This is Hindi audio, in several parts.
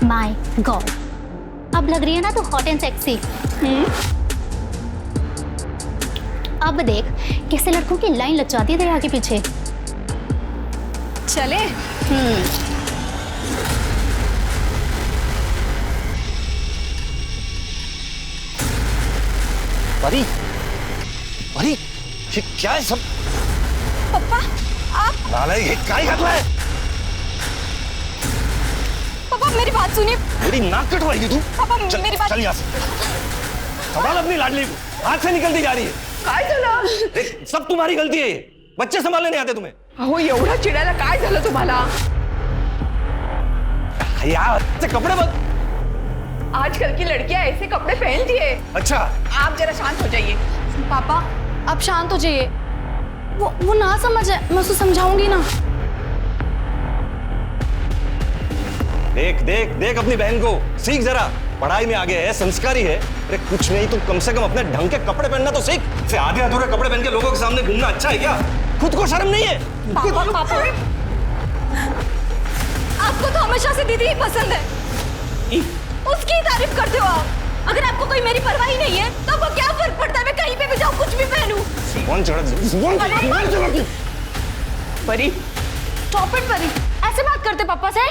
माय गॉड, अब लग रही है ना तो हॉट एंड सेक्सी। अब देख कैसे लड़कों की लाइन लग जाती है तेरे आगे पीछे। चले। परी, परी, ये क्या है सब? पापा आप। नालायक, ये क्या ही कर रहा है? पापा मेरी बात सुनिए। मेरी नाक कटवाएगी तू? पापा चल, मेरी बात। चल यहाँ से। संभाल अपनी लाडली को, हाथ से निकलती जा रही है। काय झालं? देख, सब तुम्हारी गलती है ये। बच्चे संभालने नहीं आते तुम्हें। अहो एवढा चिडायला काय झालं तुम्हाला? यार से कपड़े बद। आजकल की लड़कियां ऐसे कपड़े पहनती है। अच्छा, आप जरा शांत हो जाइए। पापा आप शांत हो जाइए। वो ना समझे, मैं उसको समझाऊंगी ना। देख देख देख अपनी बहन को, सीख जरा। पढ़ाई में आगे है, संस्कारी है। अरे कुछ नहीं तो कम से कम अपने ढंग के कपड़े पहनना तो सीख। फिर आधे अधूरे कपड़े पहन के लोगों के सामने घूमना अच्छा है क्या? खुद को शर्म नहीं है? पापा पापा आपको तो हमेशा से दीदी ही पसंद है, उसकी ही तारीफ करते हो आप। अगर आपको कोई मेरी परवाह ही नहीं है तो आपको क्या फर्क पड़ता है मैं कहीं पे भी जाऊँ, कुछ भी पहनूं। परी, स्टॉप इट परी, ऐसे बात करते पापा से?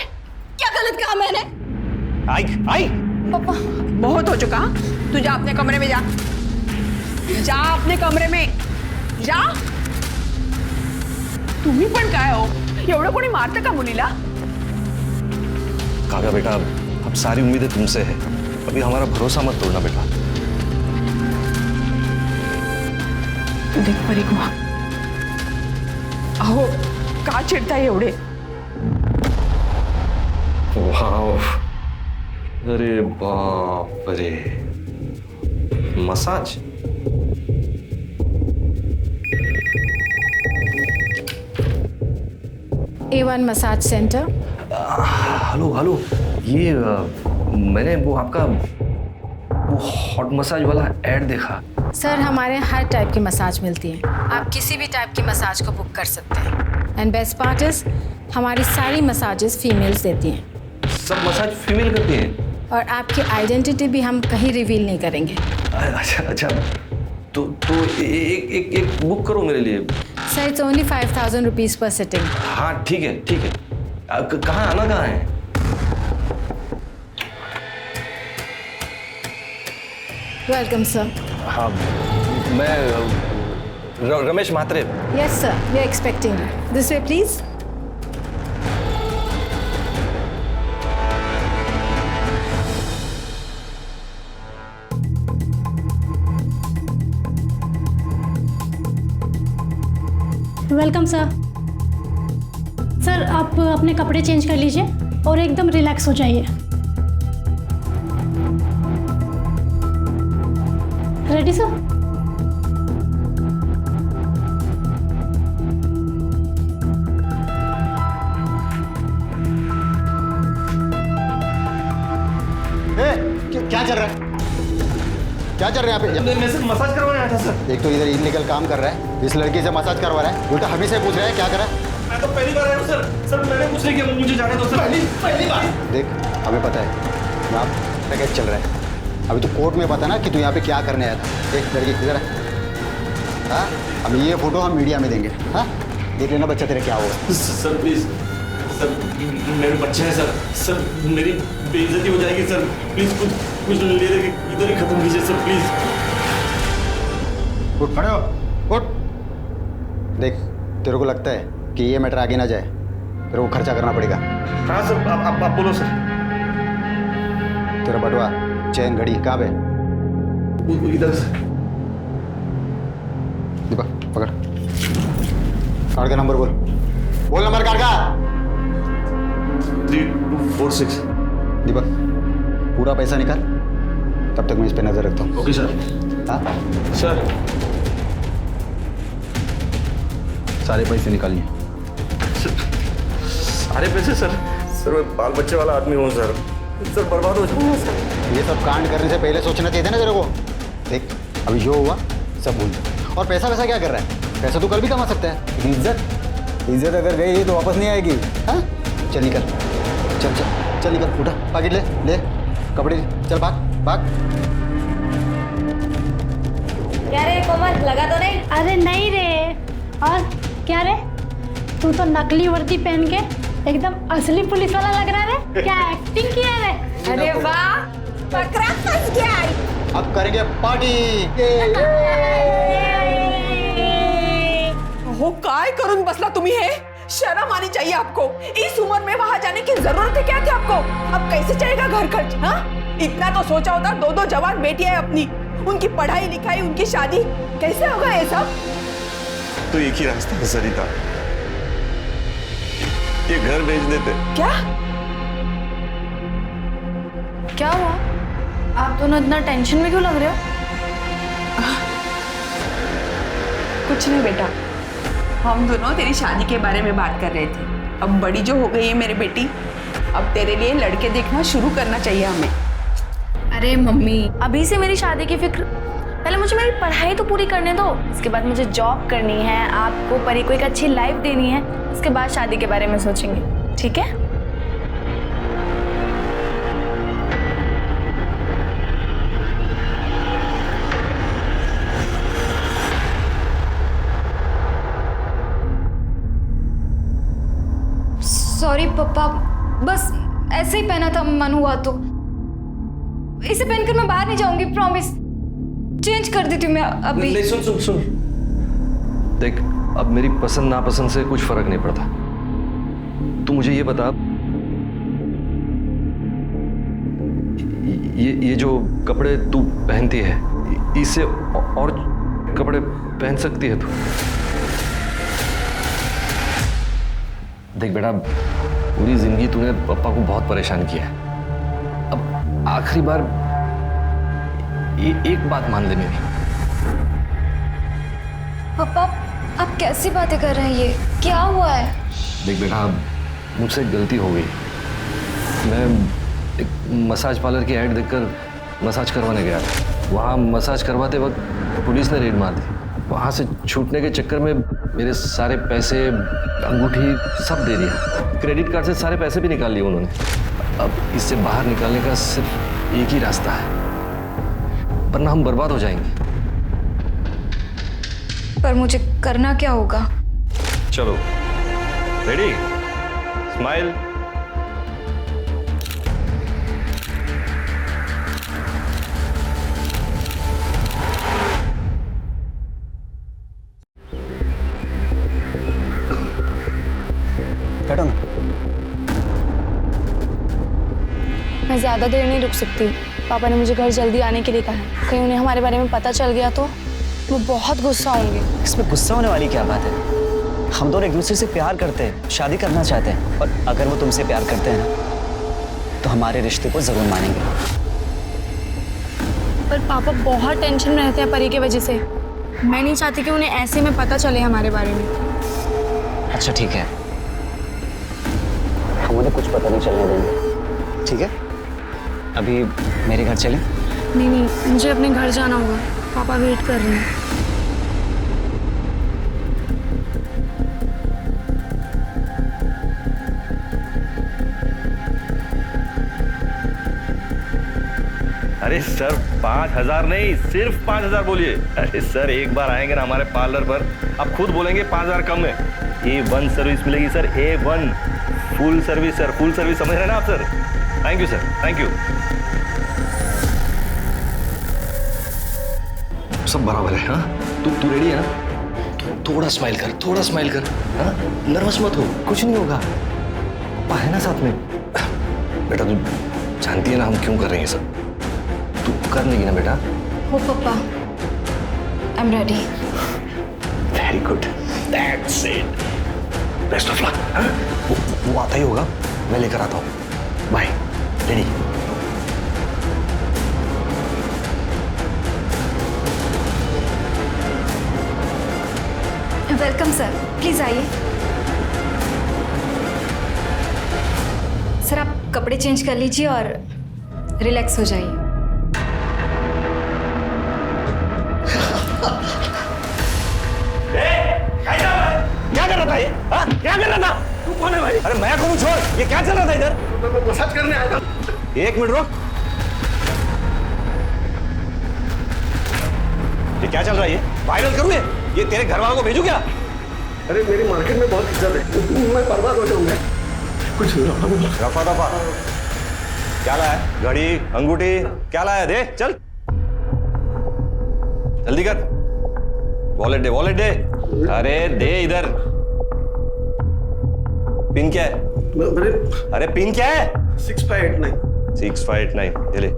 क्या गलत कहा मैंने? आई आई पापा बहुत हो चुका। तू जा अपने कमरे में, जा जा अपने कमरे में जा। तुम्ही पण काय हो, एवढं कोणी मारतं का मुलीला? काका बेटा, अब सारी उम्मीदें तुमसे है। अभी हमारा भरोसा मत तोड़ना बेटा। तू देख परी को, अहो का चिडताय एवढे? वाव, अरे बाप रे, massage. A1 massage centre. Hello hello, ये मैंने वो आपका वो हॉट मसाज वाला ऐड देखा। सर हमारे यहाँ हर टाइप की मसाज मिलती है, आप किसी भी टाइप की मसाज को बुक कर सकते हैं। एंड बेस्ट पार्ट इज हमारी सारी मसाजेस फीमेल्स देती हैं। सब मसाज फीमेल करती हैं? और आपकी आइडेंटिटी भी हम कहीं रिवील नहीं करेंगे। अच्छा अच्छा, तो एक बुक करो मेरे लिए। Sir it's only 5000 rupees per sitting. हाँ ठीक है ठीक है। कहाँ आना कहाँ है? Welcome sir. हाँ, मैं Ramesh Mhatre. Yes sir, we are expecting you. This way please. Welcome sir. Sir आप अपने कपड़े चेंज कर लीजिए और एकदम रिलैक्स हो जाइए। Ready sir? क्या चल रहा है? क्या चल रहा है यहाँ पे? मैं सिर्फ मसाज करवाने आया था सर। एक तो इधर इलीगल काम कर रहा है, इस लड़की से मसाज करवा रहा है, उल्टा हमी से पूछ रहा है क्या करा। मैं तो पहली बार आया हूँ सर। सर मैंने कुछ नहीं किया, मुझे जाने दो सर। पहली बार। देख हमें पता है यहाँ पैकेज चल रहा है, अभी तो कोर्ट में पता ना कि तू यहाँ पे क्या करने आया था। देख लड़की इधर है। हाँ, अब ये फोटो हम मीडिया में देंगे। हाँ, देख लेना बच्चा तेरा क्या होगा। सर प्लीज, सर मेरे बच्चे हैं सर। सर मेरी बेइज्जती हो जाएगी सर। प्लीज कुछ ले दे, इधर ही खत्म कीजिए सर प्लीज। उठ खड़े हो, उठ। देख तेरे को लगता है कि ये मैटर आगे ना जाए, तेरे को खर्चा करना पड़ेगा। हाँ सर, आप बोलो सर। तेरा बटुआ, चैन, घड़ी कहाँ पे? इधर सर। दीपक पकड़, कार्ड का नंबर बोल। बोल नंबर कार्ड का। 3246। दीपक पूरा पैसा निकाल, तब तक मैं इस पे नजर रखता हूँ। Okay sir. हाँ, सर सारे पैसे निकालिए। सारे पैसे सर? सर मैं बाल बच्चे वाला आदमी हूँ सर। सर बर्बाद हो जाऊंगा सर। ये सब कांड करने से पहले सोचना चाहिए था ना तेरे को। देख अभी जो हुआ सब भूल जा। और पैसा वैसा क्या कर रहा है? पैसा तो कल भी कमा सकता है, लेकिन इज्जत अगर गई तो वापस नहीं आएगी। हाँ, चल निकल, चल चल चल निकल, उठा, पैकेट ले ले, कपड़े चल, भाग भाग। क्या रे कोमल, लगा तो नहीं? अरे नहीं रे। और क्या रे, तू तो नकली वर्दी पहन के एकदम असली पुलिस वाला लग रहा है। क्या एक्टिंग किया है रे? अरे वाह, पकड़ा फंस गया। अब करेंगे पार्टी। हो काय करून बसला तुम्ही हे? शर्म आनी चाहिए आपको। इस उम्र में वहां जाने की जरूरत है क्या थी आपको? अब कैसे चलेगा घर खर्च? हाँ, इतना तो सोचा होता। दो जवान बेटियां है अपनी, उनकी पढ़ाई लिखाई, उनकी शादी, कैसे होगा ये सब? तो एक ही रास्ता है सरिता, ये घर भेज देते। क्या क्या हुआ? आप दोनों इतना टेंशन में क्यों लग रहे हो? कुछ नहीं बेटा, हम दोनों तेरी शादी के बारे में बात कर रहे थे। अब बड़ी जो हो गई है मेरी बेटी, अब तेरे लिए लड़के देखना शुरू करना चाहिए हमें। अरे मम्मी, अभी से मेरी शादी की फिक्र? पहले मुझे मेरी पढ़ाई तो पूरी करने दो, उसके बाद मुझे जॉब करनी है, आपको परी को एक अच्छी लाइफ देनी है, उसके बाद शादी के बारे में सोचेंगे, ठीक है? सॉरी पापा, बस ऐसे ही पहना था, मन हुआ तो। इसे पहनकर मैं बाहर नहीं जाऊंगी, प्रॉमिस। चेंज कर देती हूँ मैं अभी। नहीं, सुन सुन सुन, देख, अब मेरी पसंद नापसंद से कुछ फर्क नहीं पड़ता। तू मुझे ये बता, ये जो कपड़े तू पहनती है, इससे और कपड़े पहन सकती है तू? देख बेटा, पूरी जिंदगी तूने पापा को बहुत परेशान किया है। अब आखिरी बार एक बात मान ले मेरी। पापा, आप कैसी बातें कर रहे हैं? ये क्या हुआ है? देख बेटा, मुझसे गलती हो गई। मैं एक मसाज पार्लर की ऐड देखकर मसाज करवाने गया था। वहाँ मसाज करवाते वक्त पुलिस ने रेड मार दी। वहाँ से छूटने के चक्कर में मेरे सारे पैसे, अंगूठी सब दे दिया। क्रेडिट कार्ड से सारे पैसे भी निकाल लिए उन्होंने। अब इससे बाहर निकालने का सिर्फ एक ही रास्ता है, वरना हम बर्बाद हो जाएंगे। पर मुझे करना क्या होगा? चलो, रेडी? स्माइल। बैठो ना। मैं ज़्यादा देर नहीं रुक सकती। पापा ने मुझे घर जल्दी आने के लिए कहा है। कहीं उन्हें हमारे बारे में पता चल गया तो वो बहुत गुस्सा होंगे। इसमें गुस्सा होने वाली क्या बात है? हम दोनों एक दूसरे से प्यार करते हैं, शादी करना चाहते हैं, और अगर वो तुमसे प्यार करते हैं ना, तो हमारे रिश्ते को जरूर मानेंगे। पर पापा बहुत टेंशन में रहते हैं परी की वजह से। मैं नहीं चाहती कि उन्हें ऐसे में पता चले हमारे बारे में। अच्छा ठीक है, हम उन्हें कुछ पता नहीं चलने देंगे, ठीक है? अभी मेरे घर चलें? नहीं, मुझे अपने घर जाना होगा। पापा वेट कर रहे हैं। अरे सर, 5,000 नहीं, सिर्फ 5,000 बोलिए। अरे सर, एक बार आएंगे ना हमारे पार्लर पर, आप खुद बोलेंगे 5,000 कम है। A1 सर्विस मिलेगी sir, A1 full service sir, full service, समझ रहे हैं ना आप sir? Thank you sir, thank you. सब बराबर है। हाँ, तू रेडी है ना? थोड़ा स्माइल कर, थोड़ा स्माइल कर। हाँ, नर्वस मत हो, कुछ नहीं होगा। पापा है ना साथ में। बेटा, तू जानती है ना हम क्यों कर रहे हैं सब? तू कर लेगी ना बेटा? हो पापा, I am ready. Very good, that's it. Best of luck. हाँ, वो आता ही होगा, मैं लेकर आता हूँ। Bye. Ready? Welcome sir, please आइए। सर, आप कपड़े चेंज कर लीजिए और रिलैक्स हो जाइए। क्या कर रहा था ये? हाँ? क्या कर रहा था? तू कौन है भाई? अरे मैं कौन? छोड़, ये क्या चल रहा था इधर? मैं मसाज करने आया था। एक मिनट रुक। ये क्या चल रहा है? ये वायरल करूँ ये तेरे घर वालों को भेजू क्या? अरे मेरी मार्केट में बहुत इज्जत है, मैं बर्बाद हो जाऊंगा। कुछ रफा दफा क्या लाया? घड़ी, अंगूठी क्या लाया? दे चल, जल्दी कर। वॉलेट दे, वॉलेट दे। अरे दे इधर। पिन क्या है? अरे पिन क्या है? 6589। 6589 ये ले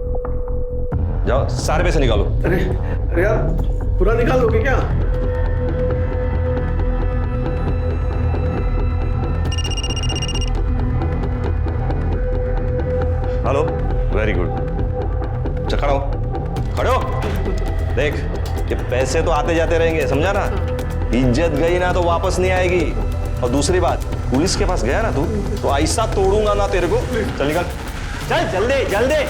जाओ, सारे पैसे निकालो। अरे यार पूरा निकाल दोगे क्या? Hello, very good. खड़ो खड़ो। देख, ये पैसे तो आते जाते रहेंगे, समझा ना? इज्जत गई ना तो वापस नहीं आएगी। और दूसरी बात, पुलिस के पास गया ना तू तो ऐसा तोड़ूंगा ना तेरे को। चल निकल, चल जल्दी जल्दी।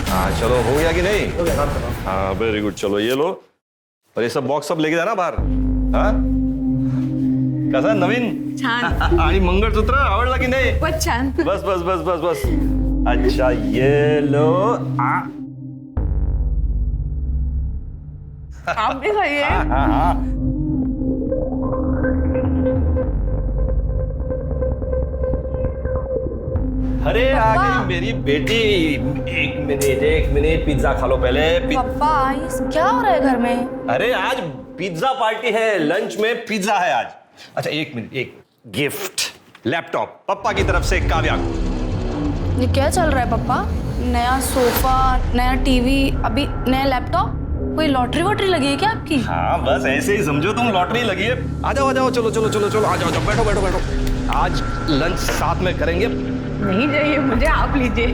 हाँ चलो, हो गया कि नहीं? हाँ वेरी गुड। चलो ये लो, और ये सब बॉक्स सब लेके जाना बाहर। हाँ कसा नवीन? छान। आणि मंगळसूत्र आवडला की नाही? बहुत छान। बस बस बस बस बस। अच्छा ये लो। आप भी खाइए। हाँ हाँ हाँ। अरे आ गई मेरी बेटी। एक मिनट पिज्जा खा लो पहले। पापा ये क्या हो रहा है घर में? अरे आज पिज्जा पार्टी है, लंच में पिज्जा है आज। अच्छा एक मिनट, एक गिफ्ट, लैपटॉप पप्पा की तरफ से काव्या को। ये क्या चल रहा है पापा? नया सोफा, नया टीवी, अभी नया लैपटॉप? कोई लॉटरी वॉटरी लगी है क्या आपकी? हाँ बस ऐसे ही समझो तुम, लॉटरी लगी है। आ जाओ चलो चलो चलो चलो, आ जाओ बैठो बैठो बैठो। आज लंच साथ में करेंगे। नहीं चाहिए मुझे, आप लीजिए।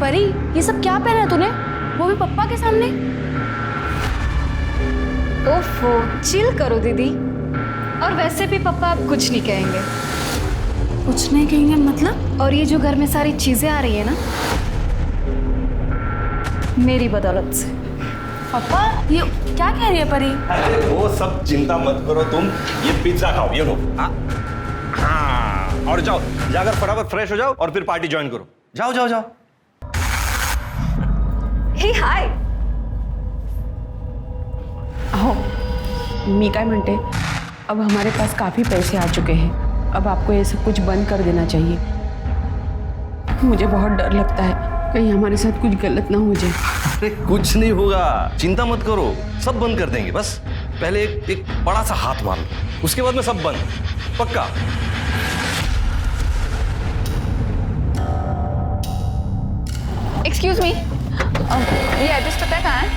परी ये सब क्या पहना है तूने, वो भी पप्पा के सामने? ओफो, चिल करो दीदी। और वैसे भी पापा अब कुछ नहीं कहेंगे। कुछ नहीं कहेंगे मतलब? और ये जो घर में सारी चीजें आ रही है ना, मेरी बदौलत से। पापा ये क्या कह रही है परी? अरे वो सब चिंता मत करो तुम, ये पिज्जा खाओ, ये लो। हाँ और जाओ, जाकर फटाफट फ्रेश हो जाओ और फिर पार्टी ज्वाइन करो। जाओ जाओ जाओ। हे हाय। हो, मी काय म्हणते, अब हमारे पास काफी पैसे आ चुके हैं, अब आपको ये सब कुछ बंद कर देना चाहिए। मुझे बहुत डर लगता है कहीं हमारे साथ कुछ गलत ना हो जाए। अरे कुछ नहीं होगा, चिंता मत करो, सब बंद कर देंगे। बस पहले एक बड़ा सा हाथ मार लो, उसके बाद में सब बंद, पक्का। एक्सक्यूज मी, ये एड्रेस पता है कहाँ है?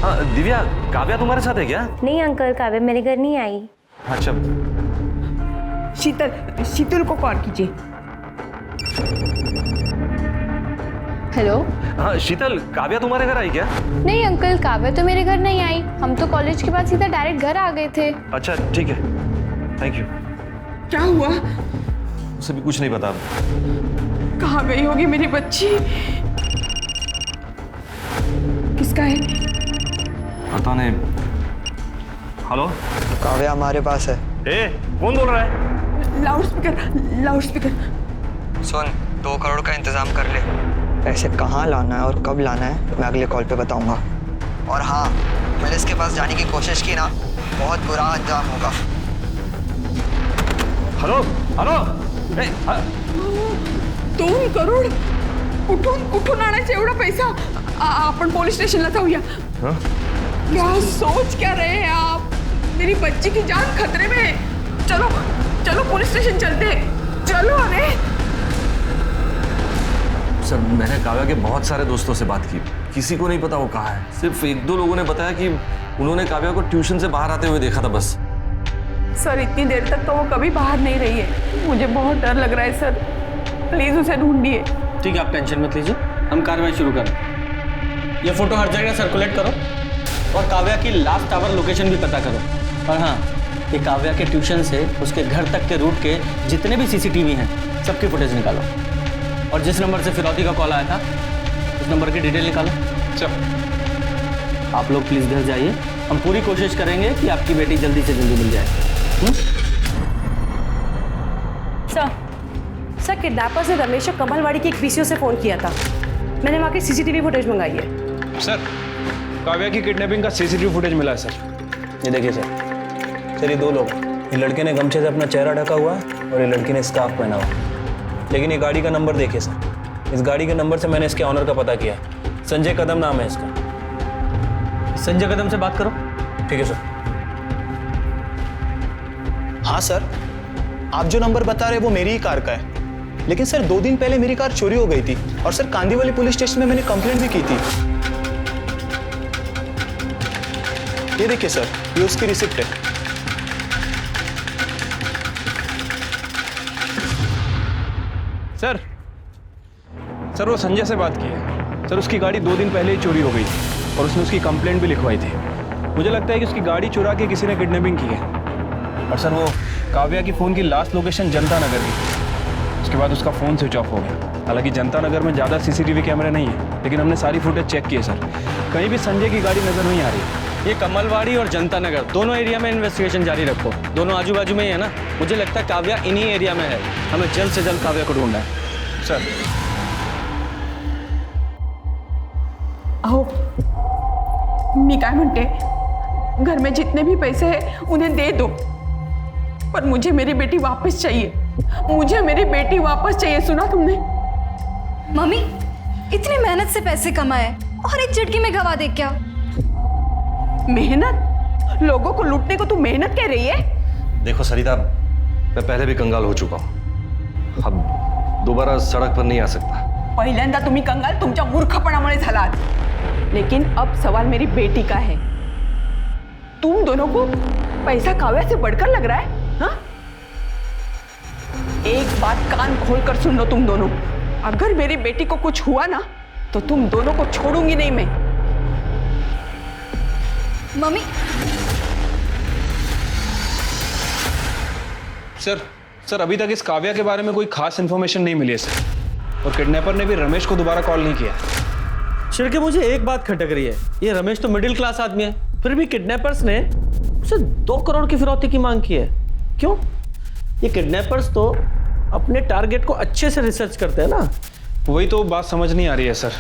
हाँ दिव्या, काव्या तुम्हारे साथ है क्या? नहीं अंकल, काव्या मेरे घर नहीं आई। अच्छा शीतल को कॉल कीजिए। हेलो। हाँ शीतल, काव्या तुम्हारे घर आई क्या? नहीं अंकल, काव्या तो मेरे घर नहीं आई, हम तो कॉलेज के बाद सीधा डायरेक्ट घर आ गए थे। अच्छा ठीक है, थैंक यू। क्या हुआ? उसे भी कुछ नहीं पता। कहाँ गई होगी मेरी बच्ची? किसका है? पता नहीं। हेलो काव्या हमारे पास है। ए, कौन बोल रहा है? लाउडस्पीकर। सुन, 2 करोड़ का इंतजाम कर ले। पैसे कहाँ लाना है और कब लाना है मैं अगले कॉल पे बताऊंगा। और हाँ, पुलिस के पास जाने की कोशिश की ना, बहुत बुरा अंजाम होगा। Hello hello. 2 करोड? कुठून आणायचा एवढा पैसा? आपण पोलीस स्टेशनला जाऊया। क्या सोच क्या रहे हैं आप? मेरी बच्ची की जान खतरे में है। चलो चलो पुलिस स्टेशन चलते हैं, चलो। अरे सर, मैंने काव्या के बहुत सारे दोस्तों से बात की, किसी को नहीं पता वो कहाँ है। सिर्फ 1-2 लोगों ने बताया कि उन्होंने काव्या को ट्यूशन से बाहर आते हुए देखा था बस। सर, इतनी देर तक तो वो कभी बाहर नहीं रही है, मुझे बहुत डर लग रहा है सर, प्लीज उसे ढूंढिए। ठीक है, आप टेंशन मत लीजिए, हम कार्रवाई शुरू करें। ये फोटो हर जगह सर्कुलेट करो और काव्या की लास्ट आवर लोकेशन भी पता करो। और हाँ, कि काव्या के ट्यूशन से उसके घर तक के रूट के जितने भी सीसीटीवी हैं सबकी फुटेज निकालो, और जिस नंबर से फिरौती का कॉल आया था उस नंबर की डिटेल निकालो। आप लोग प्लीज़ घर जाइए, हम पूरी कोशिश करेंगे कि आपकी बेटी जल्दी से जल्दी मिल जाए। सर किडनैपर्स ने रमेश और कमलवाड़ी की एक पीसीओ से फ़ोन किया था। मैंने वहाँ की सीसीटीवी फुटेज मंगाई है। सर काव्या की किडनैपिंग का सीसीटीवी फुटेज मिला है सर। ये देखिए सर, ये 2 लोग, ये लड़के ने गमछे से अपना चेहरा ढका हुआ है और ये लड़की ने स्कार्फ पहना हुआ। लेकिन ये गाड़ी का नंबर देखिए सर, इस गाड़ी के नंबर से मैंने इसके ऑनर का पता किया, संजय कदम नाम है इसका। संजय कदम से बात करो। ठीक है सर। हाँ सर, आप जो नंबर बता रहे हैं वो मेरी ही कार का है, लेकिन सर 2 दिन पहले मेरी कार चोरी हो गई थी और सर कांदीवली पुलिस स्टेशन में मैंने कंप्लेंट भी की थी। ये देखिए सर, ये उसकी रिसिप्ट है। सर वो संजय से बात की है सर। उसकी गाड़ी 2 दिन पहले ही चोरी हो गई थी और उसने उसकी कंप्लेंट भी लिखवाई थी। मुझे लगता है कि उसकी गाड़ी चुरा के किसी ने किडनैपिंग की है। और सर वो काव्या की फ़ोन की लास्ट लोकेशन जनता नगर की, उसके बाद उसका फ़ोन स्विच ऑफ हो गया। हालांकि जनता नगर में ज़्यादा सीसीटीवी कैमरे नहीं है, लेकिन हमने सारी फुटेज चेक की है सर, कहीं भी संजय की गाड़ी नज़र नहीं आ रही। ये कमलवाड़ी और जनता नगर दोनों एरिया में इन्वेस्टिगेशन जारी रखो, दोनों आजू बाजू में ही है ना। मुझे लगता है काव्या इन्हीं एरिया में है, हमें जल्द से जल्द काव्या को ढूंढना है सर। अहो मी काय म्हणते, घर में जितने भी पैसे हैं उन्हें दे दो, पर मुझे मेरी बेटी वापस चाहिए। मुझे मेरी बेटी वापस चाहिए, सुना तुमने? मम्मी इतनी मेहनत से पैसे कमाए और एक झटके में गवा दे क्या? मेहनत? लोगों को लूटने को तू मेहनत कह रही है? देखो सरिता, मैं पहले भी कंगाल हो चुका हूँ, अब दोबारा सड़क पर नहीं आ सकता। पहिल्यांदा तुम्ही कंगाल तुमच्या मूर्खपणामुळे झालात, लेकिन अब सवाल मेरी बेटी का है। तुम दोनों को पैसा काव्या से बढ़कर लग रहा है? हाँ? एक बात कान खोलकर सुन लो तुम दोनों, अगर मेरी बेटी को कुछ हुआ ना तो तुम दोनों को छोड़ूंगी नहीं मैं। मम्मी सर अभी तक इस काव्या के बारे में कोई खास इन्फॉर्मेशन नहीं मिली है सर, और किडनैपर ने भी रमेश को दोबारा कॉल नहीं किया। शिरके मुझे एक बात खटक रही है, ये रमेश तो मिडिल क्लास आदमी है, फिर भी किडनैपर्स ने उसे 2 करोड़ की फिरौती की मांग की है। क्यों? ये किडनैपर्स तो अपने टारगेट को अच्छे से रिसर्च करते हैं ना। वही तो बात समझ नहीं आ रही है सर।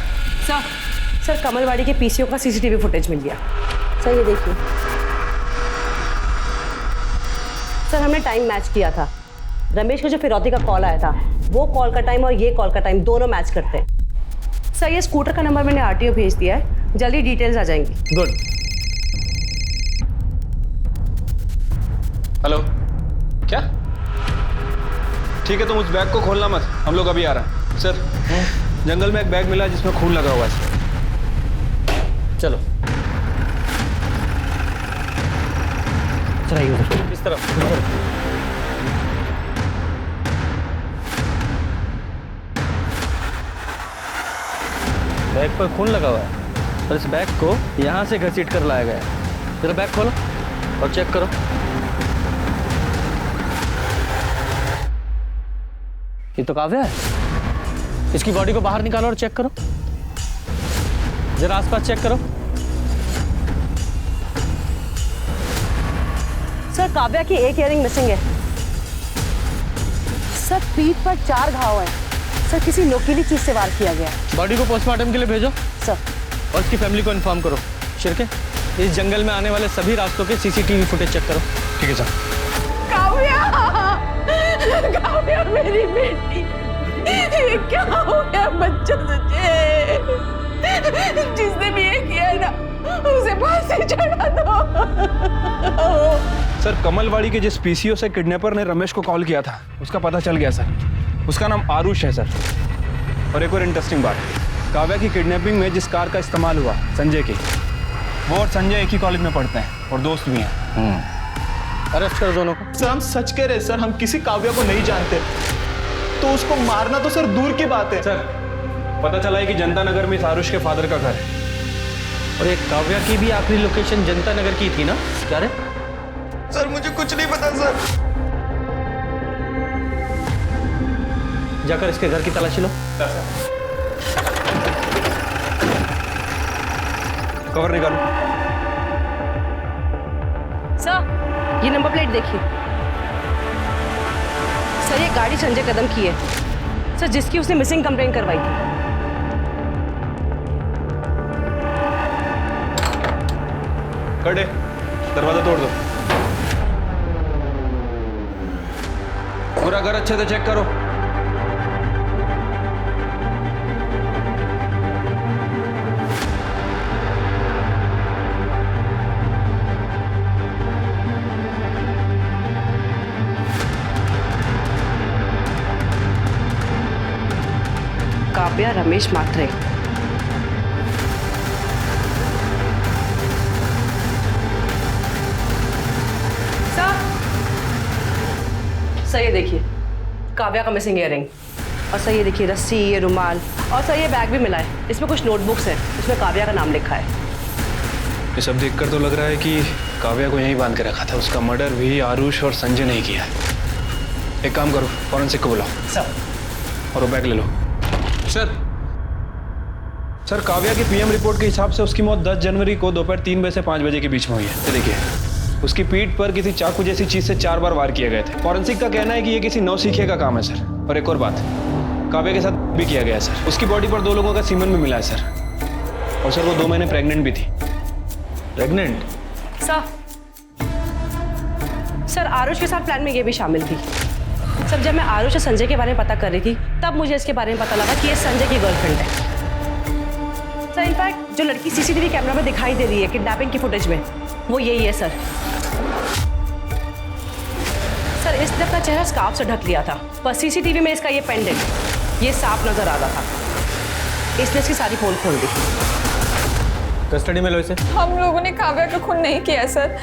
सर कमलवाड़ी के पीसीओ का सीसीटीवी फुटेज मिल गया। सर ये देखिए, सर हमने टाइम मैच किया था। रमेश को जो फिरौती का कॉल आया था वो कॉल का टाइम और ये कॉल का टाइम दोनों मैच करते हैं। सर ये स्कूटर का नंबर मैंने आरटीओ भेज दिया है, जल्दी डिटेल्स आ जाएंगी। गुड। हेलो, क्या? ठीक है, तुम उस बैग को खोलना मत, हम लोग अभी आ रहे हैं। सर जंगल में एक बैग मिला जिसमें खून लगा हुआ है। चलो चलाइए उधर, इस तरफ। बैग पर खून लगा हुआ है और इस बैग को यहाँ से घसीट कर लाया गया है। जरा बैग खोलो और चेक करो। ये तो काव्या है, इसकी बॉडी को बाहर निकालो और चेक करो। जरा आसपास चेक करो। सर काव्या की एक इयरिंग मिसिंग है। सर पीठ पर 4 घाव हैं। सर किसी नोकीली चीज से वार किया गया। बॉडी को पोस्टमार्टम के लिए भेजो सर, और इसकी फैमिली को इन्फॉर्म करो। शिरके, इस जंगल में आने वाले सभी रास्तों के सीसीटीवी फुटेज चेक करो। ठीक है सर। काव्या, काव्या मेरी बेटी, ये क्या हो गया बच्चा तुझे? जिसने भी ये किया है ना उसे फांसी चढ़ा दो। सर कमलवाड़ी के जिस पीसीओ से किडनैपर ने रमेश को कॉल किया था उसका पता चल गया सर। उसका नाम आरुष है सर। और एक और इंटरेस्टिंग बात, काव्या की किडनैपिंग में जिस कार का इस्तेमाल हुआ संजय की, वो और संजय एक ही कॉलेज में पढ़ते हैं और दोस्त भी हैं। अरेस्ट करो दोनों को। सर हम सच कह रहे हैं सर, हम किसी काव्या को नहीं जानते, तो उसको मारना तो सर दूर की बात है। सर पता चला है कि जनता नगर में इस आरुष के फादर का घर है। और एक काव्या की भी आखिरी लोकेशन जनता नगर की थी ना? क्या रे? सर मुझे कुछ नहीं पता सर। जाकर इसके घर की तलाशी लो। कवर निकालो। सर ये नंबर प्लेट देखिए। सर ये गाड़ी संजय कदम की है सर, जिसकी उसने मिसिंग कंप्लेंट करवाई थी। कटे, दरवाजा तोड़ दो। पूरा घर अच्छे से चेक करो। काव्या रमेश मात्रे। सर ये देखिए काव्या का मिसिंग इयररिंग, और सर ये देखिए रस्सी, ये रुमाल, और सर ये बैग भी मिला है। इसमें कुछ नोटबुक्स हैं, इसमें काव्या का नाम लिखा है। ये सब देखकर तो लग रहा है कि काव्या को यहीं बांध के रखा था। उसका मर्डर भी आरुष और संजय नहीं किया है। एक काम करो, फॉरेंसिक को बुलाओ सर, और वो बैग ले लो। सर काव्या की पीएम रिपोर्ट के हिसाब से उसकी मौत 10 जनवरी को दोपहर 3 बजे से 5 बजे के बीच में हुई है। ये देखिए, उसकी पीठ पर किसी चाकू जैसी चीज से 4 बार वार किए गए थे। फॉरेंसिक का कहना है कि ये किसी नौसिखिए का काम है सर। और एक और बात, काव्या के साथ भी किया गया है सर। उसकी बॉडी पर 2 लोगों का सीमन भी मिला है सर। और सर वो 2 महीने प्रेग्नेंट भी थी। प्रेग्नेंट? सर आरुष के साथ प्लान में ये भी शामिल थी। सर जब मैं आरुष और संजय के बारे में पता कर रही थी तब मुझे इसके बारे में पता लगा कि ये संजय की गर्लफ्रेंड है। सर इनफैक्ट जो लड़की सीसीटीवी कैमरा में दिखाई दे रही है किडनैपिंग की फुटेज में, वो यही है सर। सर इसने अपना चेहरा स्कार्फ से ढक लिया था, पर सीसीटीवी में इसका ये पेंडेंट, ये साफ नजर आ रहा था, इसलिए इसकी सारी पोल खोल दी। कस्टडी में लो इसे। हम लोगों ने काव्या का खून नहीं किया है सर।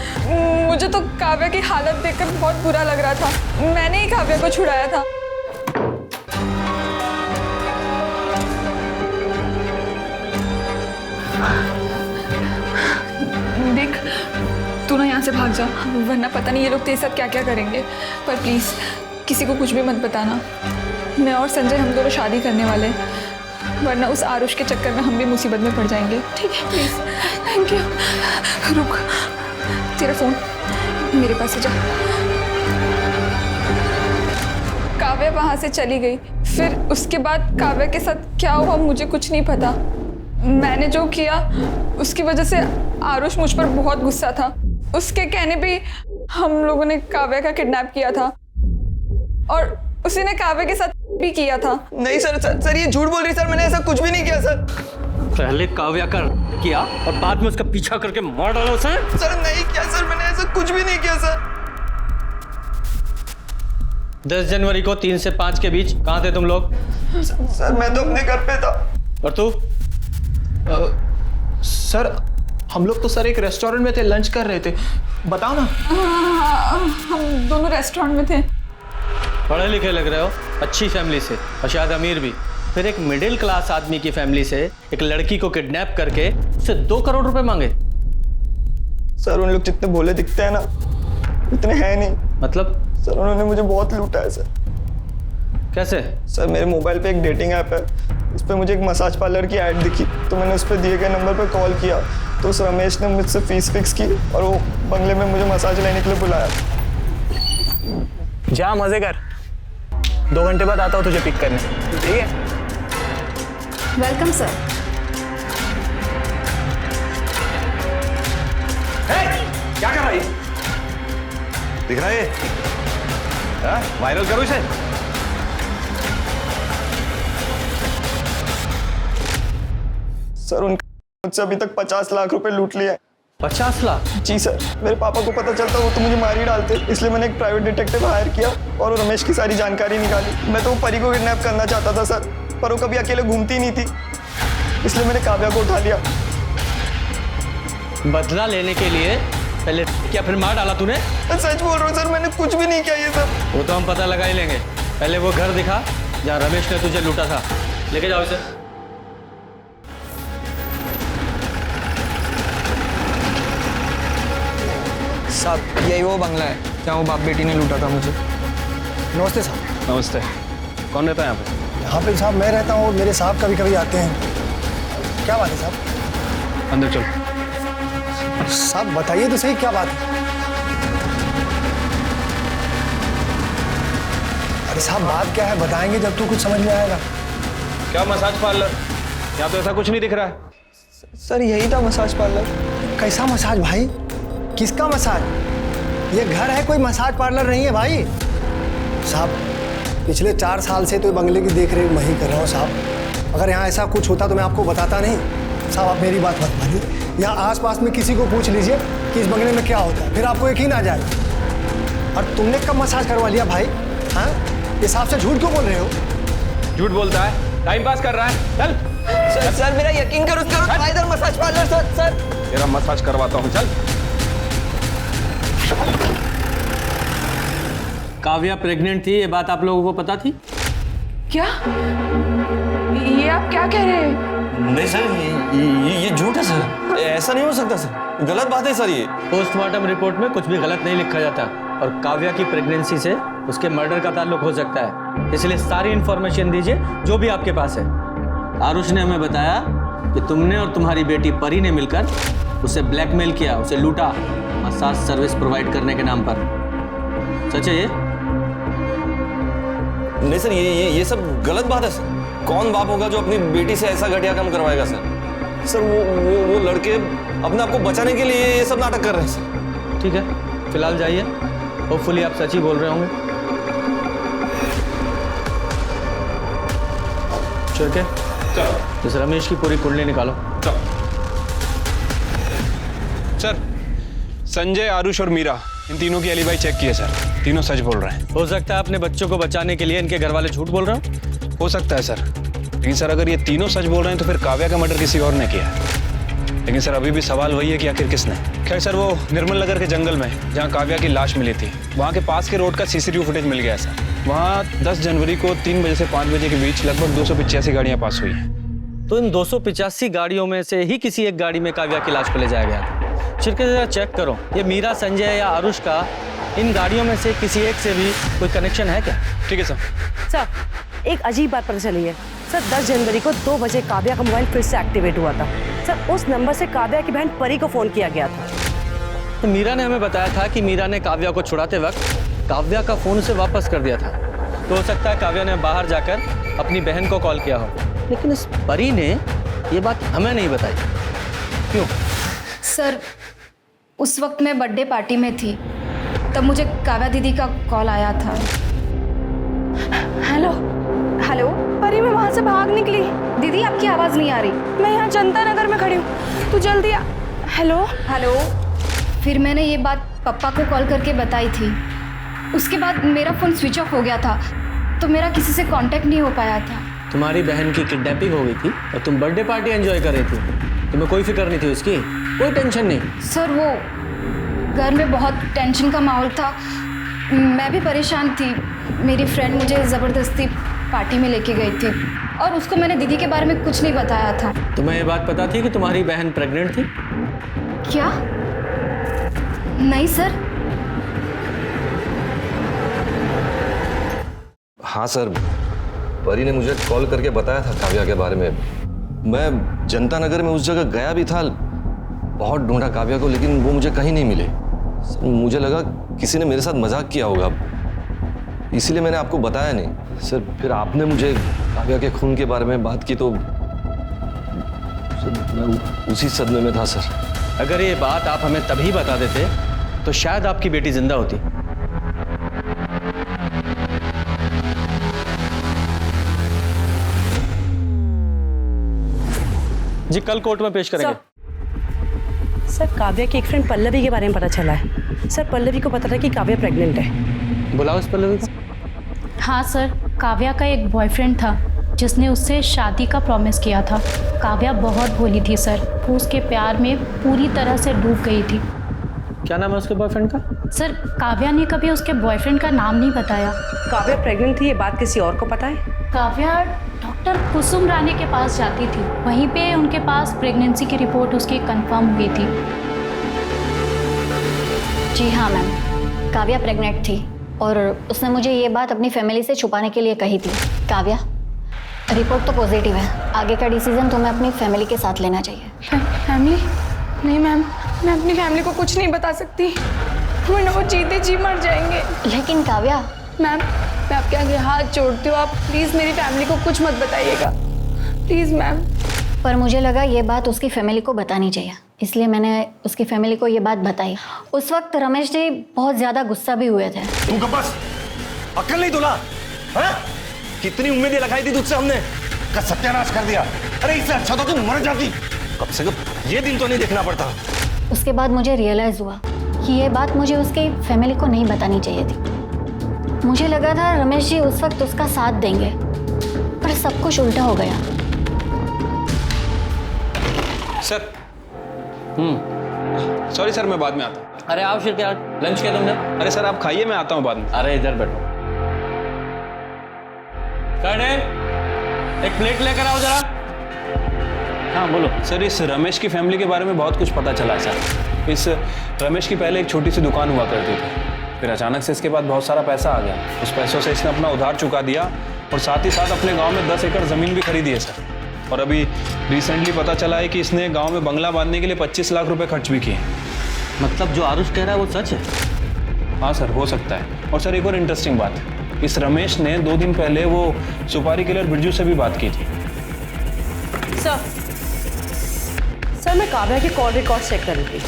मुझे तो काव्या की हालत देखकर बहुत बुरा लग रहा था। मैंने ही काव्या को छुड़ाया था। देख तू ना यहाँ से भाग जा, वरना पता नहीं ये लोग तेरे साथ क्या क्या करेंगे। पर प्लीज किसी को कुछ भी मत बताना। मैं और संजय हम दोनों शादी करने वाले हैं, वरना उस आरुष के चक्कर में हम भी मुसीबत में पड़ जाएंगे। ठीक है प्लीज। Thank you. रुक, तेरा फोन मेरे पास है, जा। काव्या वहां से चली गई, फिर उसके बाद काव्या के साथ क्या हुआ मुझे कुछ नहीं पता। मैंने जो किया उसकी वजह से आरुष मुझ पर बहुत गुस्सा था। उसके कहने पे हम लोगों ने काव्या का किडनैप किया था, और उसी ने काव्या के साथ भी किया था। नहीं सर ये झूठ बोल रही सर, मैंने ऐसा कुछ भी नहीं किया सर। पहले काव्या का किया और बाद में उसका पीछा करके मार डाला उसे। सर नहीं किया सर, मैंने ऐसा कुछ भी नहीं किया सर। 10 जनवरी को 3 से 5 के बीच कहाँ थे तुम लोग? सर मैं तो अपने घर पे था। और तू? सर हम लोग तो सर एक रेस्टोरेंट में थे, लंच कर रहे थे। बताओ ना। हम दोनों रेस्टोरेंट में थे। पढ़े लिखे लग रहे हो, अच्छी फैमिली से, और शायद अमीर भी। फिर एक मिडिल क्लास आदमी की फैमिली से एक लड़की को किडनैप करके उससे 2 करोड़ रुपए मांगे। सर उन लोग जितने भोले दिखते हैं ना, इतने हैं नहीं। मतलब? सर उन्होंने मुझे बहुत लूटा है सर। कैसे? सर मेरे मोबाइल पे एक डेटिंग ऐप है, उस पर मुझे एक मसाज पार्लर की ऐड दिखी, तो मैंने उस पर दिए गए नंबर पर कॉल किया, तो उस रमेश ने मुझसे फीस फिक्स की और वो बंगले में मुझे मसाज लेने के लिए बुलाया। जा मजे कर, 2 घंटे बाद आता हूँ तुझे पिक करने, ठीक है? Welcome sir. क्या कर रहा है? दिख रहा है? वायरल करो इसे। सर उनका मुझसे अभी तक 50 लाख रुपए लूट लिया है। 50 लाख? जी सर, मेरे पापा को पता चलता वो तो मुझे मार ही डालते, इसलिए मैंने एक प्राइवेट डिटेक्टिव हायर किया और वो रमेश की सारी जानकारी निकाली। मैं तो वो परी को किडनैप करना चाहता था सर, पर वो कभी अकेले घूमती नहीं थी, इसलिए मैंने काव्या को उठा लिया। बदला लेने के लिए पहले क्या फिर मार डाला तूने? सच बोल रहा हूँ सर, मैंने कुछ भी नहीं किया ये सब। वो तो हम पता लगा ही लेंगे। पहले वो घर दिखा जहाँ रमेश ने तुझे लूटा था, लेके जाओ इसे। साहब यही वो बंगला है जहाँ वो बाप बेटी ने लूटा था मुझे। नमस्ते साहब। नमस्ते। कौन रहता है यहाँ पे? यहाँ पे साहब मैं रहता हूँ और मेरे साहब कभी कभी आते हैं। क्या बात है साहब? अंदर चलो। साहब बताइए तो सही क्या बात है? अरे साहब बात क्या है बताएंगे जब तो कुछ समझ में आएगा। क्या मसाज पार्लर? यहाँ तो ऐसा कुछ नहीं दिख रहा है। सर यही था मसाज पार्लर। कैसा मसाज भाई? किसका मसाज? ये घर है, कोई मसाज पार्लर नहीं है भाई। साहब पिछले 4 साल से तो बंगले की देख रेख मैं ही कर रहा हूँ साहब। अगर यहाँ ऐसा कुछ होता तो मैं आपको बताता नहीं। साहब आप मेरी बात मत मानिए, यहाँ आसपास में किसी को पूछ लीजिए कि इस बंगले में क्या होता है, फिर आपको यकीन आ जाए। और तुमने कब मसाज करवा लिया भाई? हाँ इस हिसाब से झूठ क्यों बोल रहे हो? झूठ बोलता है, टाइम पास कर रहा है। चल सर मेरा यकीन करो इधर मसाज पार्लर। सर तेरा मसाज करवाता हूँ, चल। काव्या प्रेग्नेंट थी, ये बात आप लोगों को पता थी? क्या ये आप क्या कह रहे हैं? नहीं सर, ये झूठ है सर। ऐसा नहीं हो सकता सर, गलत बात है सर ये। पोस्टमार्टम रिपोर्ट में कुछ भी गलत नहीं लिखा जाता और काव्या की प्रेगनेंसी से उसके मर्डर का ताल्लुक हो सकता है, इसलिए सारी इंफॉर्मेशन दीजिए जो भी आपके पास है। आरुष ने हमें बताया कि तुमने और तुम्हारी बेटी परी ने मिलकर उसे ब्लैकमेल किया, उसे लूटा मसाज सर्विस प्रोवाइड करने के नाम पर। सच है ये? नहीं सर, ये सब गलत बात है सर। कौन बाप होगा जो अपनी बेटी से ऐसा घटिया काम करवाएगा सर? सर वो लड़के अपने आप को बचाने के लिए ये सब नाटक कर रहे हैं सर। ठीक है, फिलहाल जाइए, होपफुली आप सच ही बोल रहे होंगे। चल के चलो इस रमेश की पूरी कुंडली निकालो। सर संजय, आरुष और मीरा, इन तीनों की एलिबाई चेक की है सर, तीनों सच बोल रहे हैं। हो सकता है अपने बच्चों को बचाने के लिए इनके घर वाले झूठ बोल रहे हो। हो सकता है सर, लेकिन सर अगर ये तीनों सच बोल रहे हैं तो फिर काव्या का मर्डर किसी और ने किया है। लेकिन सर अभी भी सवाल वही है कि आखिर किसने। खैर सर, वो निर्मल नगर के जंगल में जहाँ काव्या की लाश मिली थी, वहाँ के पास के रोड का CCTV फुटेज मिल गया सर। वहाँ 10 जनवरी को 3 बजे से 5 बजे के बीच लगभग 285 गाड़ियाँ पास हुई हैं। तो इन 285 गाड़ियों में से ही किसी एक गाड़ी में काव्या की लाश को ले जाया गया था। शिरके जरा चेक करो, ये मीरा, संजय या आरुष का इन गाड़ियों में से किसी एक से भी कोई कनेक्शन है क्या? ठीक है सर। सर एक अजीब बात पता चली है सर। 10 जनवरी को 2 बजे काव्या का मोबाइल फिर से एक्टिवेट हुआ था सर। उस नंबर से काव्या की बहन परी को फोन किया गया था। तो मीरा ने हमें बताया था कि मीरा ने काव्या को छुड़ाते वक्त काव्या का फोन उसे वापस कर दिया था। तो हो सकता है काव्या ने बाहर जाकर अपनी बहन को कॉल किया हो, लेकिन इस परी ने ये बात हमें नहीं बताई। क्यों? सर उस वक्त मैं बर्थडे पार्टी में थी, तब मुझे काव्या दीदी का कॉल आया था। हेलो हेलो परी, मैं वहाँ से भाग निकली। दीदी आपकी आवाज़ नहीं आ रही। मैं यहाँ जनता नगर में खड़ी हूँ, तू जल्दी आ। Hello hello. फिर मैंने ये बात पापा को कॉल करके बताई थी। उसके बाद मेरा फ़ोन स्विच ऑफ हो गया था, तो मेरा किसी से कांटेक्ट नहीं हो पाया था। तुम्हारी बहन की किडनैपिंग हो गई थी और तुम बर्थडे पार्टी एंजॉय कर रही थी, तुम्हें कोई फिक्र नहीं थी उसकी? कोई टेंशन नहीं? सर वो घर में बहुत टेंशन का माहौल था, मैं भी परेशान थी। मेरी फ्रेंड मुझे ज़बरदस्ती पार्टी में लेके गई थी और उसको मैंने दीदी के बारे में कुछ नहीं बताया था। तुम्हें ये बात पता थी कि तुम्हारी बहन प्रेग्नेंट थी? क्या? नहीं सर। हाँ सर, परी ने मुझे कॉल करके बताया था काव्या के बारे में। मैं जनता नगर में उस जगह गया भी था, बहुत ढूंढा काव्या को, लेकिन वो मुझे कहीं नहीं मिले। सर मुझे लगा किसी ने मेरे साथ मजाक किया होगा, इसीलिए मैंने आपको बताया नहीं। सर फिर आपने मुझे काव्या के खून के बारे में बात की तो सर मैं उसी सदमे में था सर। अगर ये बात आप हमें तभी बता देते तो शायद आपकी बेटी जिंदा होती। जी कल कोर्ट में पेश करेंगे। सर काव्या की एक फ्रेंड पल्लवी के बारे में पता चला है सर। पल्लवी को पता था कि काव्या प्रेग्नेंट है। बुलाओ इस पल्लवी को। हाँ सर, काव्या का एक बॉयफ्रेंड था जिसने उससे शादी का प्रॉमिस किया था। काव्या बहुत भोली थी सर, वो उसके प्यार में पूरी तरह से डूब गई थी। क्या नाम है उसके बॉयफ्रेंड का? सर काव्या ने कभी उसके बॉयफ्रेंड का नाम नहीं बताया। काव्या प्रेग्नेंट थी, ये बात किसी और को पता है? काव्या डॉक्टर कुसुम रानी के पास जाती थी, वहीं पे उनके पास प्रेगनेंसी की रिपोर्ट उसकी कंफर्म हुई थी। जी हाँ मैम, काव्या प्रेग्नेंट थी और उसने मुझे ये बात अपनी फैमिली से छुपाने के लिए कही थी। काव्या, रिपोर्ट तो पॉजिटिव है, आगे का डिसीजन तुम्हें अपनी फैमिली के साथ लेना चाहिए। फैमिली? नहीं मैम, मैं अपनी फैमिली को कुछ नहीं बता सकती, वरना वो जीते जी मर जाएंगे। लेकिन काव्या। मैम, मैं आपके आगे हाथ जोड़ती हूँ, आप प्लीज़ मेरी फैमिली को कुछ मत बताइएगा, प्लीज़ मैम। पर मुझे लगा ये बात उसकी फैमिली को बतानी चाहिए, इसलिए मैंने उसकी फैमिली को ये बात बताई। उस वक्त रमेश जी बहुत ज़्यादा गुस्सा भी हुए थे। तू बस अक्ल नहीं तुला, हाँ? कितनी उम्मीदें लगाई थी तुझसे हमने, का सत्यानाश कर दिया। अरे इससे अच्छा तो तू मर जाती, कम से कम ये दिन तो नहीं देखना पड़ता। उसके बाद मुझे रियलाइज़ हुआ कि ये बात मुझे उसकी फैमिली को नहीं बतानी चाहिए थी। मुझे लगा था रमेश जी उस वक्त उसका साथ देंगे, पर सब कुछ उल्टा हो गया। सर सॉरी सर, मैं बाद में आता हूँ। अरे आओ शिर, क्या लंच किया तुमने? अरे सर आप खाइए, मैं आता हूँ बाद में। अरे इधर बैठो। एक प्लेट लेकर आओ जरा। हाँ बोलो। सर इस रमेश की फैमिली के बारे में बहुत कुछ पता चला है सर। इस रमेश की पहले एक छोटी सी दुकान हुआ करती थी, फिर अचानक से इसके बाद बहुत सारा पैसा आ गया। उस पैसों से इसने अपना उधार चुका दिया और साथ ही साथ अपने गांव में 10 एकड़ ज़मीन भी खरीदी है सर। और अभी रिसेंटली पता चला है कि इसने गांव में बंगला बांधने के लिए 25 लाख रुपए खर्च भी किए। मतलब जो आरुष कह रहा है वो सच है? हाँ सर, हो सकता है। और सर एक और इंटरेस्टिंग बात, इस रमेश ने 2 दिन पहले वो सुपारी किलर बिरजू से भी बात की थी। सर मैं काव्या के कॉल रिकॉर्ड चेक कर रही थी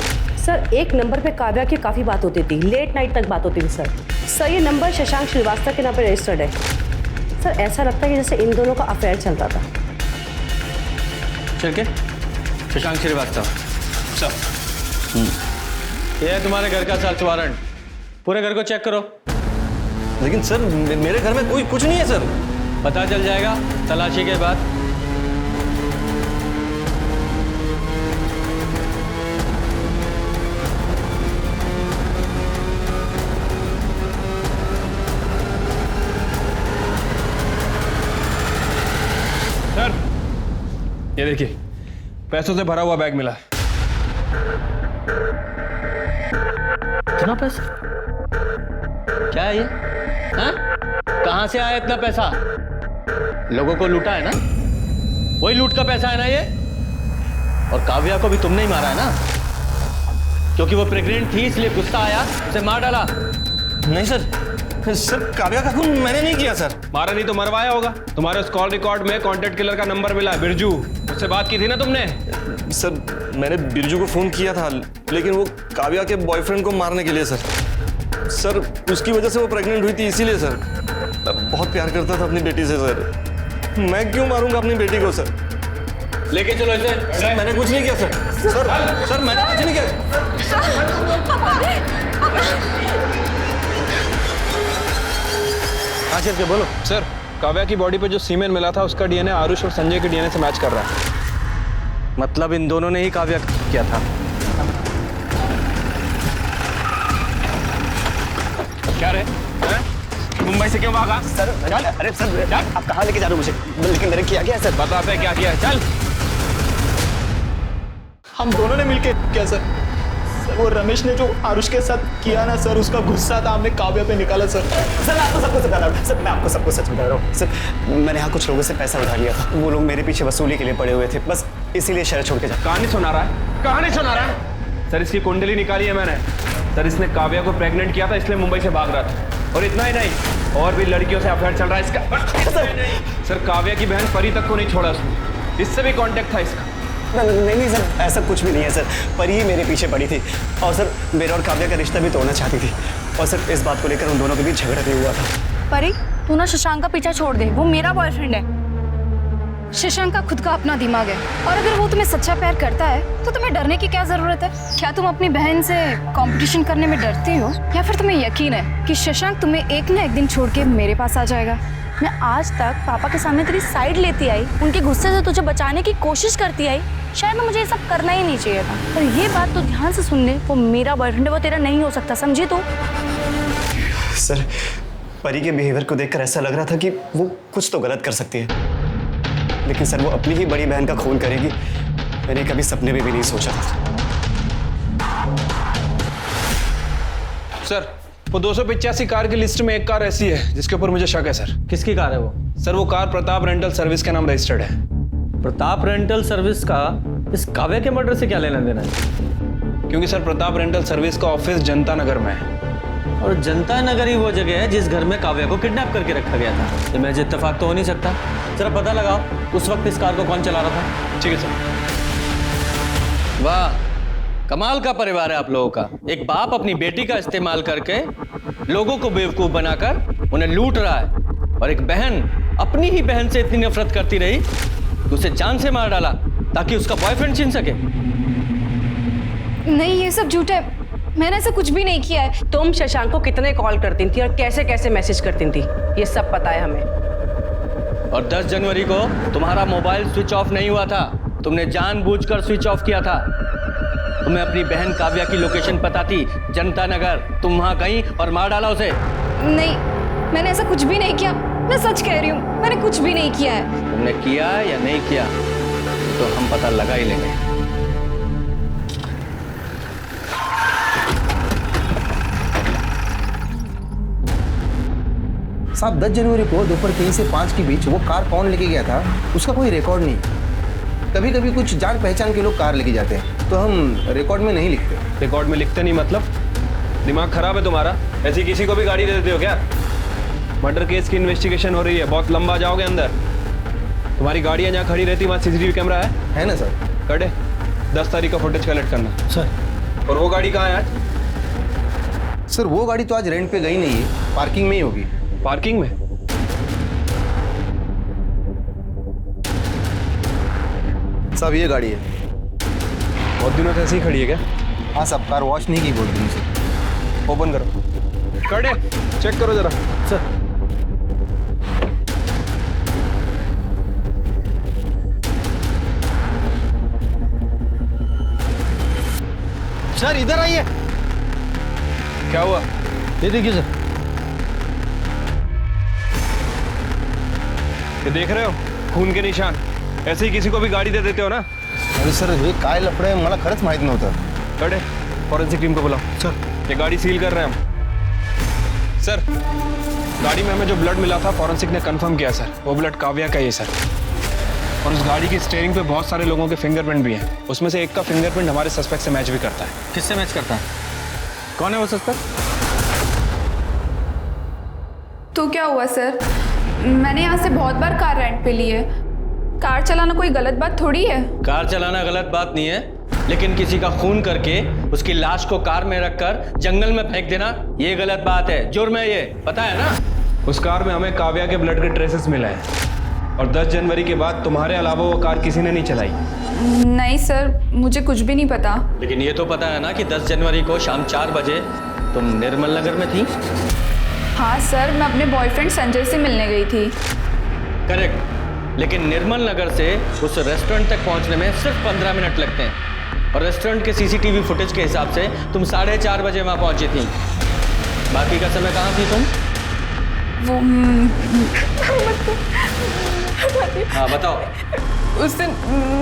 सर। एक नंबर पे काव्या की काफ़ी बात होती थी, लेट नाइट तक बात होती थी सर। ये नंबर शशांक श्रीवास्तव के नाम पे रजिस्टर्ड है सर। ऐसा लगता है कि जैसे इन दोनों का अफेयर चलता था। चल के शशांक श्रीवास्तव सर, ये है तुम्हारे घर का सर्च वारंट, पूरे घर को चेक करो। लेकिन सर मेरे घर में कोई कुछ नहीं है सर। पता चल जाएगा तलाशी के बाद। सर ये देखिए, पैसों से भरा हुआ बैग मिला। इतना पैसा? क्या है ये? हाँ? कहां से आया इतना पैसा? लोगों को लूटा है ना? वही लूट का पैसा है ना ये? और काव्या को भी तुमने ही मारा है ना? क्योंकि वो प्रेग्नेंट थी इसलिए गुस्सा आया, उसे मार डाला। नहीं सर, काव्या का खून मैंने नहीं किया सर। मारा नहीं तो मरवाया होगा। तुम्हारे उस कॉल रिकॉर्ड में कॉन्टेक्ट किलर का नंबर मिला, बिरजू, उससे बात की थी ना तुमने? सर मैंने बिरजू को फोन किया था, लेकिन वो काव्या के बॉयफ्रेंड को मारने के लिए सर उसकी वजह से वो प्रेग्नेंट हुई थी, इसीलिए सर। बहुत प्यार करता था अपनी बेटी से सर। मैं क्यों मारूंगा अपनी बेटी को सर? लेके चलो इसे। सर मैंने कुछ नहीं किया सर। सर मैंने कुछ नहीं किया। हाँ चल के बोलो। सर काव्या की बॉडी पे जो सीमेन मिला था उसका डीएनए आरुष और संजय के डीएनए से मैच कर रहा है। मतलब इन दोनों ने ही काव्या किया था? क्या रे? मुंबई से क्यों भागा? सर अरे सर आप कहाँ लेके जा रहे हो मुझे? लेकिन मैंने किया क्या सर? बताते हैं क्या किया है, चल। हम दोनों ने मिलके किया सर। वो रमेश ने जो आरुष के साथ किया ना सर, उसका गुस्सा था हमने काव्या पे निकाला सर। सर आपको सबको बता रहा हूँ सर, मैं आपको सबको सच बता रहा हूँ सर। मैंने यहाँ कुछ लोगों से पैसा उठा लिया था, वो लोग मेरे पीछे वसूली के लिए पड़े हुए थे, बस इसीलिए शहर छोड़ के जा। कहानी सुना रहा है? कहानी सुना रहा है? सर इसकी कुंडली निकाली है मैंने। सर इसने काव्या को प्रेग्नेंट किया था, इसलिए मुंबई से भाग रहा था। और इतना ही नहीं, और भी लड़कियों से अफेयर चल रहा है इसका। सर काव्या की बहन परी तक को नहीं छोड़ा उसने, इससे भी कॉन्टेक्ट था इसका। नहीं सर, ऐसा कुछ भी नहीं है सर। परी ही मेरे पीछे पड़ी थी और सर मेरा और काव्या का रिश्ता भी तोड़ना चाहती थी, और सर इस बात को लेकर उन दोनों के बीच झगड़ा भी हुआ था। परी, तू ना शशांक का पीछा छोड़ दे, वो मेरा बॉयफ्रेंड है। शशांक का खुद का अपना दिमाग है, और अगर वो तुम्हें सच्चा प्यार करता है तो तुम्हें डरने की क्या जरूरत है? क्या तुम अपनी बहन से कंपटीशन करने में डरती हो, या फिर तुम्हें यकीन है कि शशांक तुम्हें एक न एक दिन छोड़ के मेरे पास आ जाएगा? मैं आज तक पापा के सामने तेरी साइड लेती आई, उनके गुस्से से तुझे बचाने की कोशिश करती आई। शायद मुझे ये सब करना ही नहीं चाहिए था, पर ये बात तो ध्यान से सुन ले, वो मेरा बॉयफ्रेंड है, वो तेरा नहीं हो सकता, समझी तू? सर परी के बिहेवियर को देखकर ऐसा लग रहा था कि वो कुछ तो गलत कर सकती है, लेकिन सर वो अपनी ही बड़ी बहन का खून करेगी, मैंने कभी सपने में भी नहीं सोचा था। सर वो 285 कार की लिस्ट में एक कार ऐसी है जिसके ऊपर मुझे शक है सर। किसकी कार है वो? सर वो कार प्रताप रेंटल सर्विस के नाम रजिस्टर्ड है। प्रताप रेंटल सर्विस का इस काव्या के मर्डर से क्या लेना देना है? क्योंकि सर प्रताप रेंटल सर्विस का ऑफिस जनता नगर में है। और जनता नगर ही वो जगह है जिस घर में काव्या को किडनैप करके रखा गया था। ये महज इत्तेफाक तो हो नहीं सकता। जरा पता लगाओ उस वक्त इस कार को कौन चला रहा था। ठीक है सर। वाह, कमाल का परिवार है आप लोगों का। एक बाप अपनी बेटी का इस्तेमाल करके लोगों को बेवकूफ बनाकर उन्हें लूट रहा है, और एक बहन अपनी ही बहन से इतनी नफरत करती रही कि उसे जान से मार डाला ताकि उसका बॉयफ्रेंड छीन सके। नहीं, ये सब झूठ है। मैंने ऐसा कुछ भी नहीं किया है। तुम शशांक को कितने कॉल करती थी और कैसे कैसे मैसेज करती थी, ये सब पता है हमें। और 10 जनवरी को तुम्हारा मोबाइल स्विच ऑफ नहीं हुआ था, तुमने जानबूझकर स्विच ऑफ किया था। तुम्हें अपनी बहन काव्या की लोकेशन पता थी, जनता नगर। तुम वहां गई और मार डाला उसे। नहीं, मैंने ऐसा कुछ भी नहीं किया। मैं सच कह रही हूँ, मैंने कुछ भी नहीं किया है। तुमने किया या नहीं किया तो हम पता लगा ही लेंगे। साहब 10 जनवरी को दोपहर 3 से 5 के बीच वो कार कौन लेके गया था उसका कोई रिकॉर्ड नहीं। कभी कभी कुछ जान पहचान के लोग कार लेके जाते हैं तो हम रिकॉर्ड में नहीं लिखते। रिकॉर्ड में लिखते नहीं मतलब? दिमाग खराब है तुम्हारा? ऐसी किसी को भी गाड़ी दे देते हो क्या? मर्डर केस की इन्वेस्टिगेशन हो रही है, बहुत लंबा जाओगे अंदर। तुम्हारी गाड़ियाँ जहाँ खड़ी रहती वहाँ CCTV कैमरा है ना सर? कटे 10 तारीख का फुटेज कलेक्ट करना सर। और वो गाड़ी कहाँ है आज? सर वो गाड़ी तो आज रेंट पे गई नहीं है, पार्किंग में ही होगी। पार्किंग में? साहब ये गाड़ी है। बहुत दिनों से ऐसे ही खड़ी है क्या? हाँ साहब, कार वॉश नहीं की बोल रही मुझे। ओपन करो। कटे चेक करो जरा। सर सर इधर आइए। क्या हुआ? ये देखिए सर। ये देख रहे हो खून के निशान? ऐसे ही किसी को भी गाड़ी दे देते हो ना? अरे सर हे काय लफडे मला खरंच माहित नव्हतं। कटे फॉरेंसिक टीम को बुलाओ। सर ये गाड़ी सील कर रहे हैं हम। सर गाड़ी में हमें जो ब्लड मिला था फॉरेंसिक ने कंफर्म किया सर, वो ब्लड काव्या का ही है सर। और उस गाड़ी की स्टीयरिंग पे बहुत सारे लोगों के फिंगरप्रिंट भी हैं। उसमें से एक का फिंगरप्रिंट हमारे सस्पेक्ट से मैच भी करता है। किससे मैच करता है? कौन है वो सस्पेक्ट? तो क्या हुआ सर? मैंने यहाँ से बहुत बार कार रेंट पे ली है। कार चलाना कोई गलत बात थोड़ी है। कार चलाना गलत बात नहीं है, लेकिन किसी का खून करके उसकी लाश को कार में रखकर जंगल में फेंक देना ये गलत बात है, जुर्म है ये, पता है ना? उस कार में हमें काव्या के ब्लड के ट्रेसेस मिले हैं और 10 जनवरी के बाद तुम्हारे अलावा वो कार किसी ने नहीं चलाई। नहीं सर, मुझे कुछ भी नहीं पता। लेकिन ये तो पता है ना कि 10 जनवरी को शाम 4 बजे तुम निर्मल नगर में थी? हाँ सर, मैं अपने बॉयफ्रेंड संजय से मिलने गई थी। करेक्ट, लेकिन निर्मल नगर से उस रेस्टोरेंट तक पहुंचने में सिर्फ 15 मिनट लगते हैं, और रेस्टोरेंट के CCTV फुटेज के हिसाब से तुम 4:30 बजे वहां पहुंची थी। बाकी का समय कहाँ थी तुम? वो हाँ बताओ। उस दिन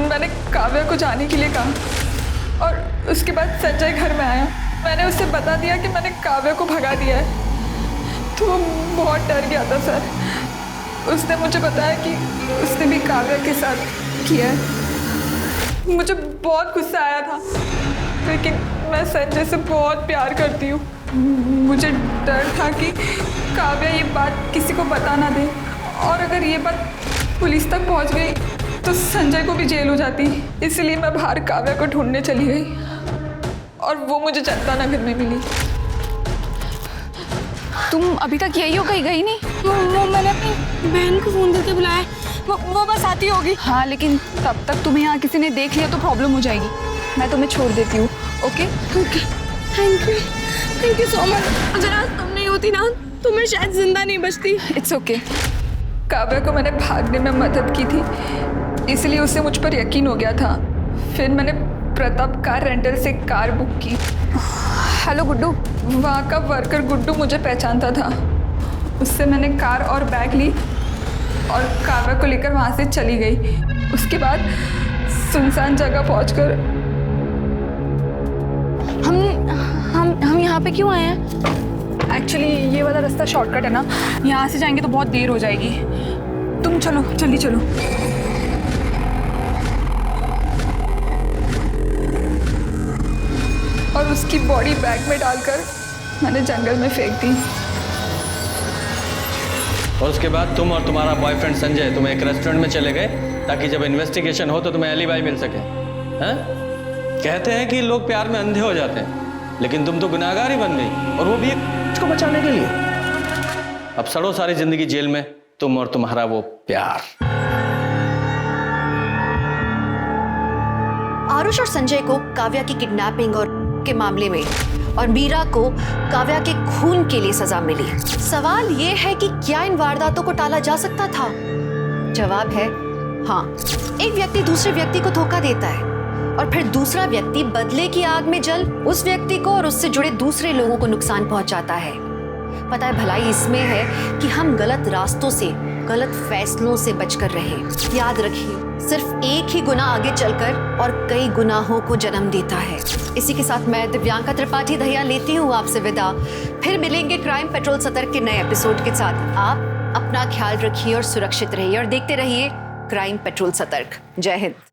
मैंने काव्या को जाने के लिए कहा और उसके बाद संजय घर में आया। मैंने उससे बता दिया कि मैंने काव्या को भगा दिया है, तो वो बहुत डर गया था सर। उसने मुझे बताया कि उसने भी काव्या के साथ किया है। मुझे बहुत गुस्सा आया था, लेकिन मैं संजय से बहुत प्यार करती हूँ। मुझे डर था कि काव्या ये बात किसी को बता ना दे, और अगर ये बात पुलिस तक पहुँच गई तो संजय को भी जेल हो जाती। इसलिए मैं बाहर काव्या को ढूंढने चली गई और वो मुझे जनता नगर में मिली। तुम अभी तक यही हो, कहीं गई नहीं? वो मैंने अपनी बहन को फोन करके बुलाया, वो बस आती होगी। हाँ, लेकिन तब तक तुम्हें यहाँ किसी ने देख लिया तो प्रॉब्लम हो जाएगी। मैं तुम्हें छोड़ देती हूँ। Okay okay, thank you so much. अगर आज तुम नहीं होती ना तो मैं शायद जिंदा नहीं बचती। It's okay. काव्या को मैंने भागने में मदद की थी, इसलिए उसे मुझ पर यकीन हो गया था। फिर मैंने प्रताप कार रेंटल से कार बुक की। हेलो गुड्डू, वहाँ का वर्कर गुड्डू मुझे पहचानता था। उससे मैंने कार और बैग ली और काव्या को लेकर वहाँ से चली गई। उसके बाद सुनसान जगह पहुँचकर हम यहाँ पे क्यों आए हैं? एक्चुअली ये वाला रास्ता शॉर्टकट है ना, यहाँ से जाएंगे तो बहुत देर हो जाएगी। तुम चलो, जल्दी चलो। और उसकी बॉडी बैग में डालकर मैंने जंगल में फेंक दी। और उसके बाद तुम और तुम्हारा बॉयफ्रेंड संजय तुम एक रेस्टोरेंट में चले गए ताकि जब इन्वेस्टिगेशन हो तो तुम्हें एलिबाई मिल सके। हैं? कहते हैं कि लोग प्यार में अंधे हो जाते हैं, लेकिन तुम तो गुनाहगार ही बन गई, और वो भी एक को बचाने के लिए। अब सड़ो सारी जिंदगी जेल में, तुम और तुम्हारा वो प्यार। आरुष और संजय को काव्या की किडनैपिंग और के मामले में, और मीरा को काव्या के खून के लिए सजा मिली। सवाल ये है कि क्या इन वारदातों को टाला जा सकता था? जवाब है हाँ। एक व्यक्ति दूसरे व्यक्ति को धोखा देता है और फिर दूसरा व्यक्ति बदले की आग में जल उस व्यक्ति को और उससे जुड़े दूसरे लोगों को नुकसान पहुंचाता है। पता है, भलाई इसमें है कि हम गलत रास्तों से, गलत फैसलों से बचकर रहें। याद रखिए, सिर्फ एक ही गुनाह आगे चलकर और कई गुनाहों को जन्म देता है। इसी के साथ मैं दिव्यांका त्रिपाठी दहिया लेती हूँ आपसे विदा। फिर मिलेंगे क्राइम पेट्रोल सतर्क के नए एपिसोड के साथ। आप अपना ख्याल रखिए और सुरक्षित रहिए, और देखते रहिए क्राइम पेट्रोल सतर्क। जय हिंद।